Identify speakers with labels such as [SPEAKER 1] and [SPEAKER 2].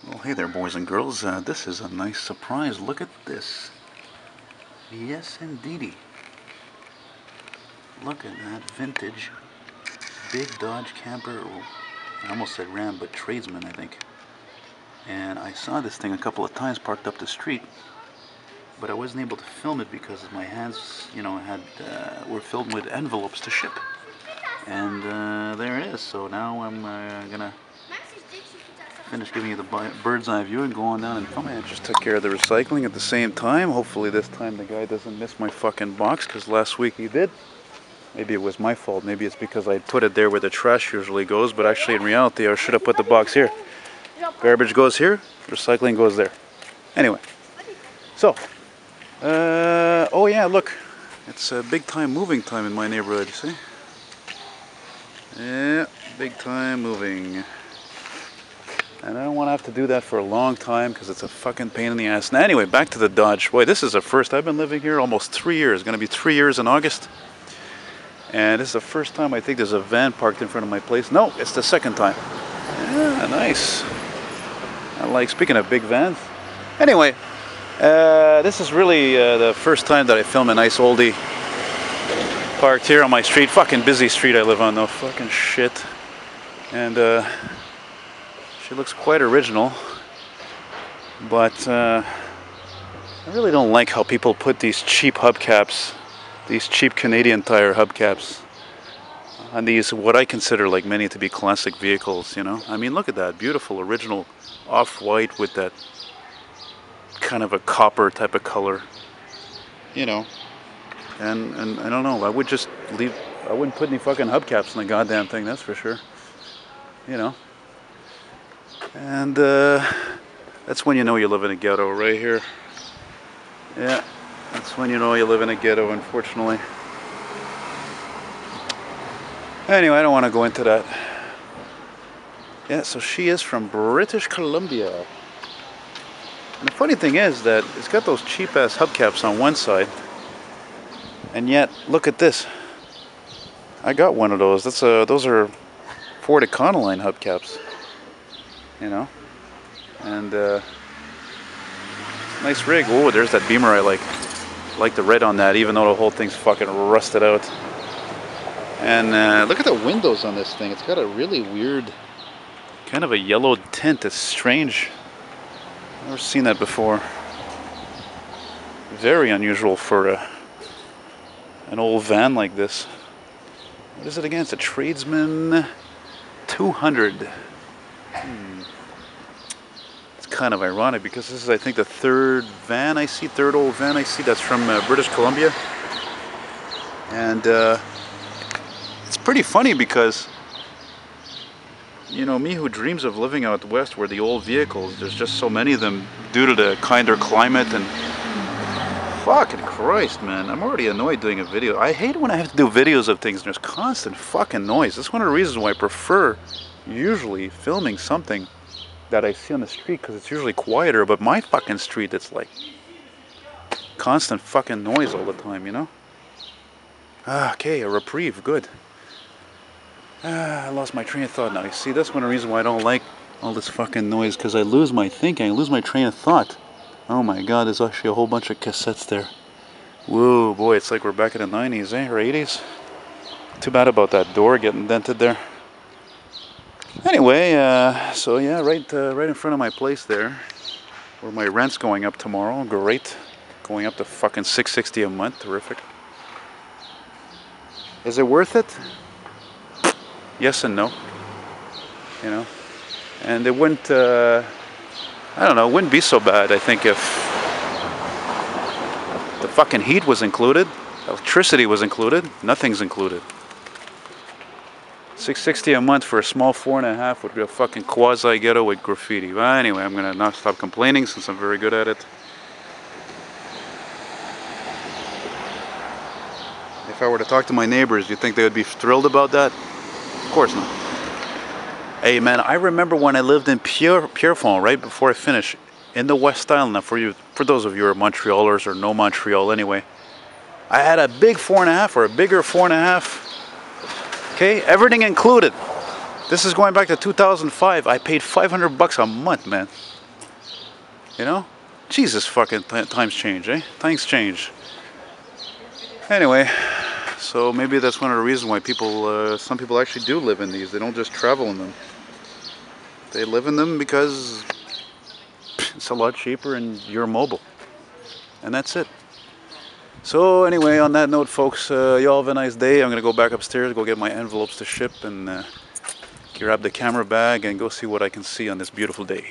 [SPEAKER 1] Well, hey there, boys and girls. This is a nice surprise. Look at this. Yes, indeedy. Look at that vintage big Dodge camper. Oh, I almost said Ram, but Tradesman, I think. And I saw this thing a couple of times parked up the street, but I wasn't able to film it because my hands, were filled with envelopes to ship. And there it is. So now I'm gonna finish giving you the bird's eye view and go on down and film it. I just took care of the recycling at the same time. Hopefully this time the guy doesn't miss my fucking box, because last week he did. Maybe it was my fault. Maybe it's because I put it there where the trash usually goes, but actually in reality I should have put the box here. Garbage goes here, recycling goes there. Anyway, so, oh yeah, look, it's big time moving time in my neighborhood, you see? Yeah, big time moving. And I don't want to have to do that for a long time because it's a fucking pain in the ass. Now anyway, back to the Dodge. Boy, this is the first. I've been living here almost 3 years. It's going to be 3 years in August. And this is the first time I think there's a van parked in front of my place. No, it's the second time. Yeah, nice. I like, speaking of big vans. Anyway, this is really the first time that I film a nice oldie parked here on my street. Fucking busy street I live on though. Fucking shit. And she looks quite original, but I really don't like how people put these cheap hubcaps, these cheap Canadian Tire hubcaps, on these, what I consider like many to be classic vehicles, you know? I mean, look at that, beautiful, original, off-white with that kind of a copper type of color, you know? And I don't know, I would just leave, I wouldn't put any fucking hubcaps in the goddamn thing, that's for sure, you know? And that's when you know you live in a ghetto, right here. Yeah, that's when you know you live in a ghetto, unfortunately. Anyway, I don't want to go into that. Yeah, so she is from British Columbia. And the funny thing is that it's got those cheap-ass hubcaps on one side. And yet, look at this. I got one of those. Those are Ford Econoline hubcaps. You know, and nice rig. Oh, there's that Beamer I like the red on that, even though the whole thing's fucking rusted out. And look at the windows on this thing. It's got a really weird kind of a yellow tint. It's strange. I've never seen that before. Very unusual for an old van like this. What is it again? It's a Tradesman 200. It's kind of ironic because this is, I think, the third old van I see that's from British Columbia. And it's pretty funny because, you know, me who dreams of living out west where the old vehicles, there's just so many of them due to the kinder climate and fucking Christ, man. I'm already annoyed doing a video. I hate when I have to do videos of things and there's constant fucking noise. That's one of the reasons why I prefer usually filming something that I see on the street, because it's usually quieter, but my fucking street, it's like constant fucking noise all the time, you know? Okay, a reprieve, good. I lost my train of thought now. You see, that's one of the reasons why I don't like all this fucking noise, because I lose my thinking, I lose my train of thought. Oh my god, there's actually a whole bunch of cassettes there. Whoa, boy, it's like we're back in the 90s, eh, or 80s? Too bad about that door getting dented there. Anyway, so yeah, right in front of my place there, where my rent's going up tomorrow. Great, going up to fucking $660 a month. Terrific. Is it worth it? Yes and no. You know, and it wouldn't. I don't know. It wouldn't be so bad, I think, if the fucking heat was included, electricity was included. Nothing's included. $660 a month for a small 4.5 would be a fucking quasi-ghetto with graffiti. But anyway, I'm gonna not stop complaining since I'm very good at it. If I were to talk to my neighbors, do you think they would be thrilled about that? Of course not. Hey man, I remember when I lived in Pierrefonds, right before I finished, in the West Island. Now for those of you who are Montrealers or know Montreal anyway, I had a big 4.5 or a bigger 4.5. Okay, everything included. This is going back to 2005. I paid 500 bucks a month, man. You know? Jesus fucking times change, eh? Things change. Anyway, so maybe that's one of the reasons why people, some people actually do live in these. They don't just travel in them. They live in them because it's a lot cheaper and you're mobile. And that's it. So anyway, on that note, folks, y'all have a nice day. I'm going to go back upstairs, go get my envelopes to ship, and grab the camera bag and go see what I can see on this beautiful day.